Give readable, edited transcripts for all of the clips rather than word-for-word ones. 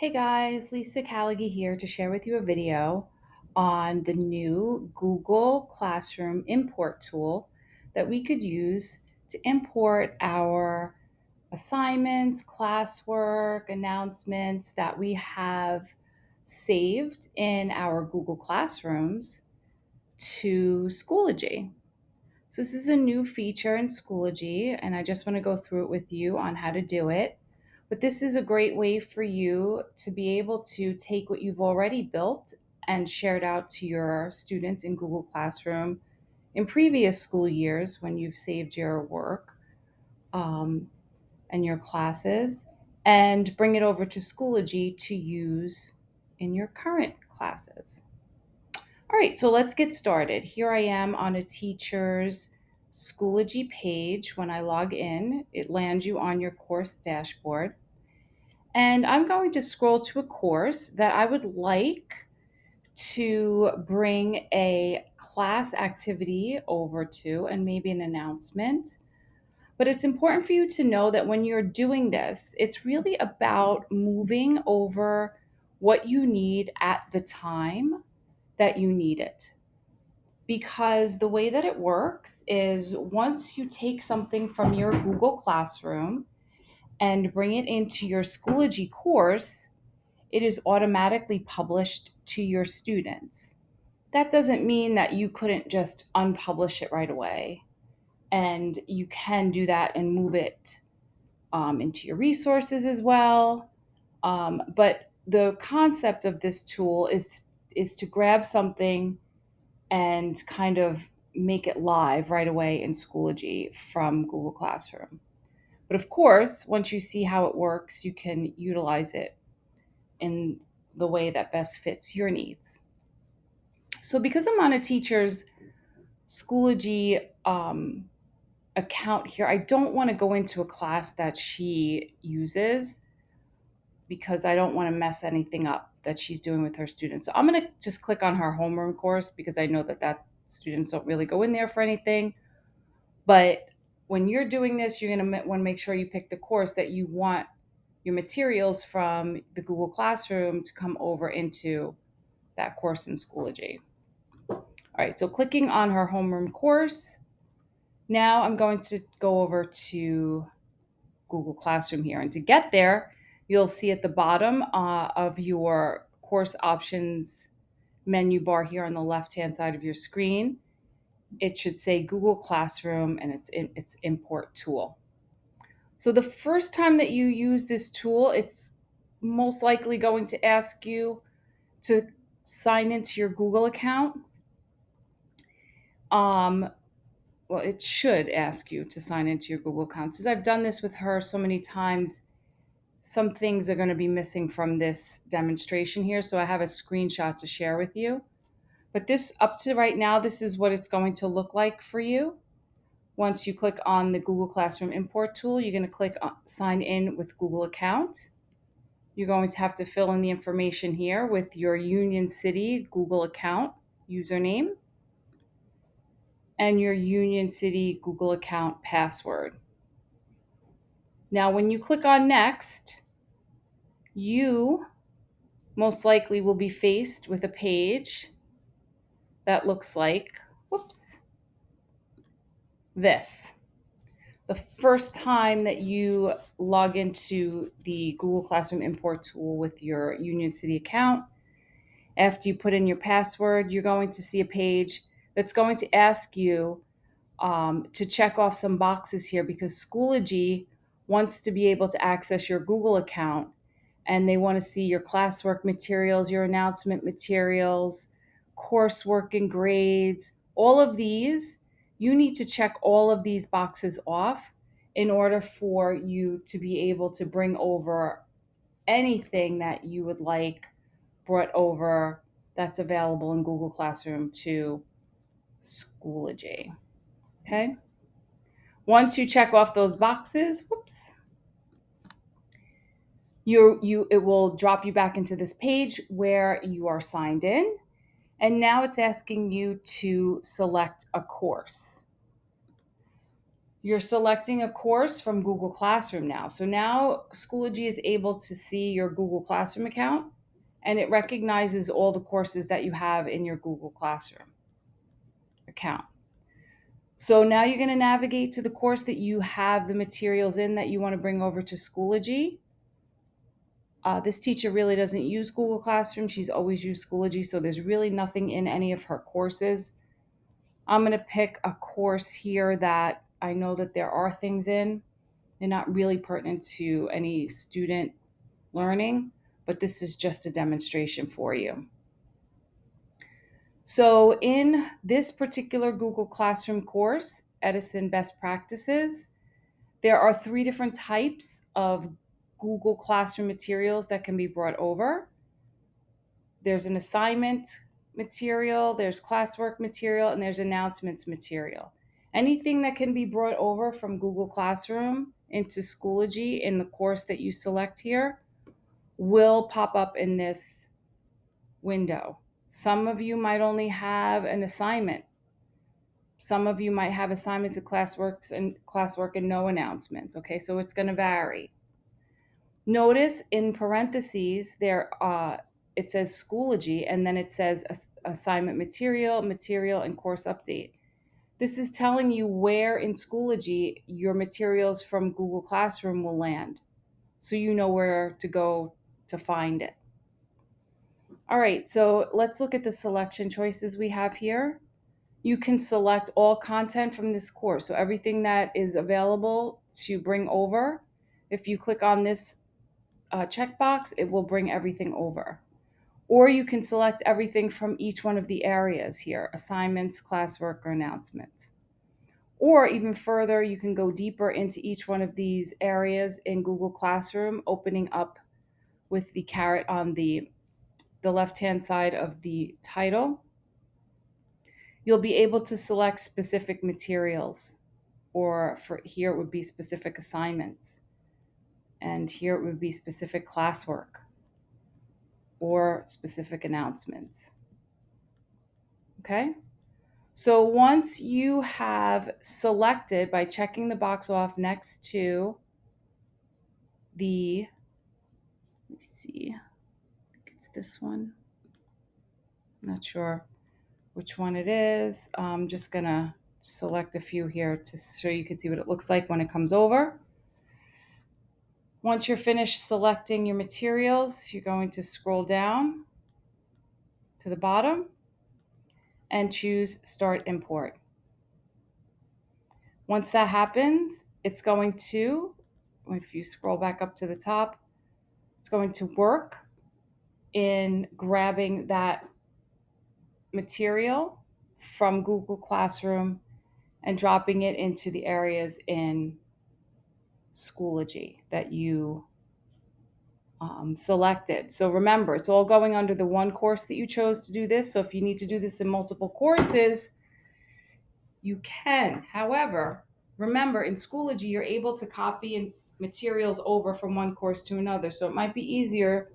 Hey guys, Lisa Callaghy here to share with you a video on the new Google Classroom import tool that we could use to import our assignments, classwork, announcements that we have saved in our Google Classrooms to Schoology. So this is a new feature in Schoology, and I just want to go through it with you on how to do it. But this is a great way for you to be able to take what you've already built and share it out to your students in Google Classroom in previous school years when you've saved your work um, and your classes, and bring it over to Schoology to use in your current classes. All right, so let's get started. Here I am on a teacher's Schoology page. When I log in, it lands you on your course dashboard. And I'm going to scroll to a course that I would like to bring a class activity over to and maybe an announcement. But it's important for you to know that when you're doing this, it's really about moving over what you need at the time that you need it, because the way that it works is once you take something from your Google Classroom and bring it into your Schoology course, it is automatically published to your students. That doesn't mean that you couldn't just unpublish it right away. And you can do that and move it into your resources as well. But the concept of this tool is to grab something and kind of make it live right away in Schoology from Google Classroom. But of course, once you see how it works, you can utilize it in the way that best fits your needs. So, because I'm on a teacher's Schoology account here, I don't want to go into a class that she uses because I don't want to mess anything up that she's doing with her students. So I'm going to just click on her homeroom course because I know that students don't really go in there for anything. But when you're doing this, you're going to want to make sure you pick the course that you want your materials from the Google Classroom to come over into that course in Schoology. All right, so clicking on her homeroom course, now I'm going to go over to Google Classroom here. And to get there, you'll see at the bottom of your course options menu bar here on the left-hand side of your screen, it should say Google Classroom and its import tool. So the first time that you use this tool, it's most likely going to ask you to sign into your Google account. Well, it should ask you to sign into your Google account. Since I've done this with her so many times, some things are going to be missing from this demonstration here. So I have a screenshot to share with you. But this, up to right now, this is what it's going to look like for you. Once you click on the Google Classroom import tool, you're going to click on sign in with Google account. You're going to have to fill in the information here with your Union City Google account username and your Union City Google account password. Now, when you click on next, you most likely will be faced with a page that looks like, whoops, this. The first time that you log into the Google Classroom import tool with your Union City account, after you put in your password, you're going to see a page that's going to ask you to check off some boxes here because Schoology wants to be able to access your Google account, and they want to see your classwork materials, your announcement materials, coursework and grades, all of these. You need to check all of these boxes off in order for you to be able to bring over anything that you would like brought over that's available in Google Classroom to Schoology. Okay. Once you check off those boxes, whoops, it will drop you back into this page where you are signed in. And now it's asking you to select a course. You're selecting a course from Google Classroom now. So now Schoology is able to see your Google Classroom account, and it recognizes all the courses that you have in your Google Classroom account. So now you're going to navigate to the course that you have the materials in that you want to bring over to Schoology. This teacher really doesn't use Google Classroom. She's always used Schoology, so there's really nothing in any of her courses. I'm going to pick a course here that I know that there are things in. They're not really pertinent to any student learning, but this is just a demonstration for you. So in this particular Google Classroom course, Edison Best Practices, there are 3 different types of Google Classroom materials that can be brought over. There's an assignment material, there's classwork material, and there's announcements material. Anything that can be brought over from Google Classroom into Schoology in the course that you select here will pop up in this window. Some of you might only have an assignment. Some of you might have assignments and classwork and no announcements. Okay, so it's going to vary. Notice in parentheses there it says Schoology, and then it says assignment material, and course update. This is telling you where in Schoology your materials from Google Classroom will land, so you know where to go to find it. All right, so let's look at the selection choices we have here. You can select all content from this course, so everything that is available to bring over. If you click on this checkbox, it will bring everything over. Or you can select everything from each one of the areas here, assignments, classwork, or announcements. Or even further, you can go deeper into each one of these areas in Google Classroom, opening up with the caret on the left-hand side of the title. You'll be able to select specific materials, or for here it would be specific assignments, and here it would be specific classwork or specific announcements. Okay? So once you have selected by checking the box off next to the, let me see, I think it's this one. I'm not sure which one it is. I'm just going to select a few here to so you can see what it looks like when it comes over. Once you're finished selecting your materials, you're going to scroll down to the bottom and choose Start Import. Once that happens, it's going to, if you scroll back up to the top, it's going to work in grabbing that material from Google Classroom and dropping it into the areas in Schoology that you selected. So remember, it's all going under the one course that you chose to do this. So if you need to do this in multiple courses, you can. However, remember in Schoology, you're able to copy materials over from one course to another. So it might be easier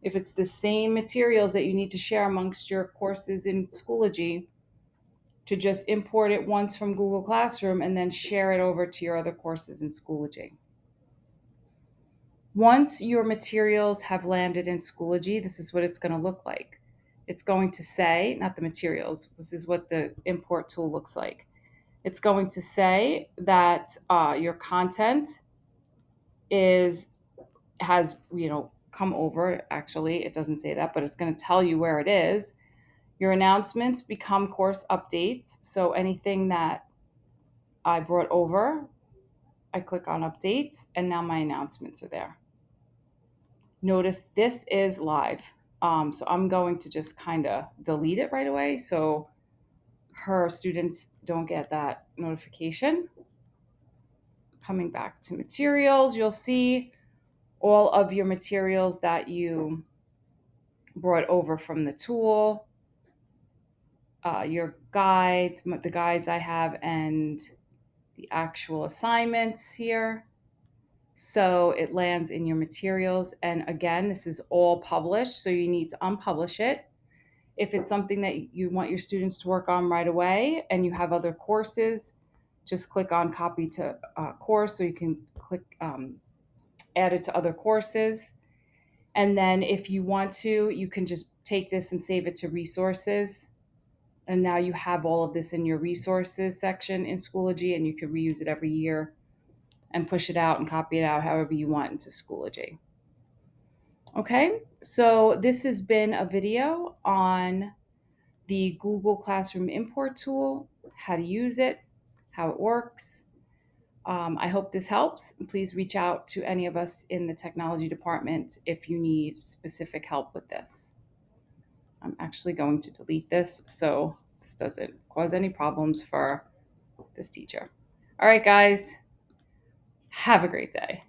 if it's the same materials that you need to share amongst your courses in Schoology to just import it once from Google Classroom and then share it over to your other courses in Schoology. Once your materials have landed in Schoology, this is what it's going to look like. It's going to say, not the materials, this is what the import tool looks like. It's going to say that your content has come over. Actually, it doesn't say that, but it's going to tell you where it is. Your announcements become course updates. So anything that I brought over, I click on updates, and now my announcements are there. Notice this is live. So I'm going to just kind of delete it right away so her students don't get that notification. Coming back to materials, you'll see all of your materials that you brought over from the tool, your guides, the guides I have, and the actual assignments here. So it lands in your materials. And again, this is all published, so you need to unpublish it. If it's something that you want your students to work on right away and you have other courses, just click on copy to course, so you can click add it to other courses. And then if you want to, you can just take this and save it to resources. And now you have all of this in your resources section in Schoology, and you can reuse it every year and push it out and copy it out however you want into Schoology. Okay, so this has been a video on the Google Classroom import tool, how to use it, how it works. I hope this helps. Please reach out to any of us in the technology department if you need specific help with this. I'm actually going to delete this so this doesn't cause any problems for this teacher. All right, guys, have a great day.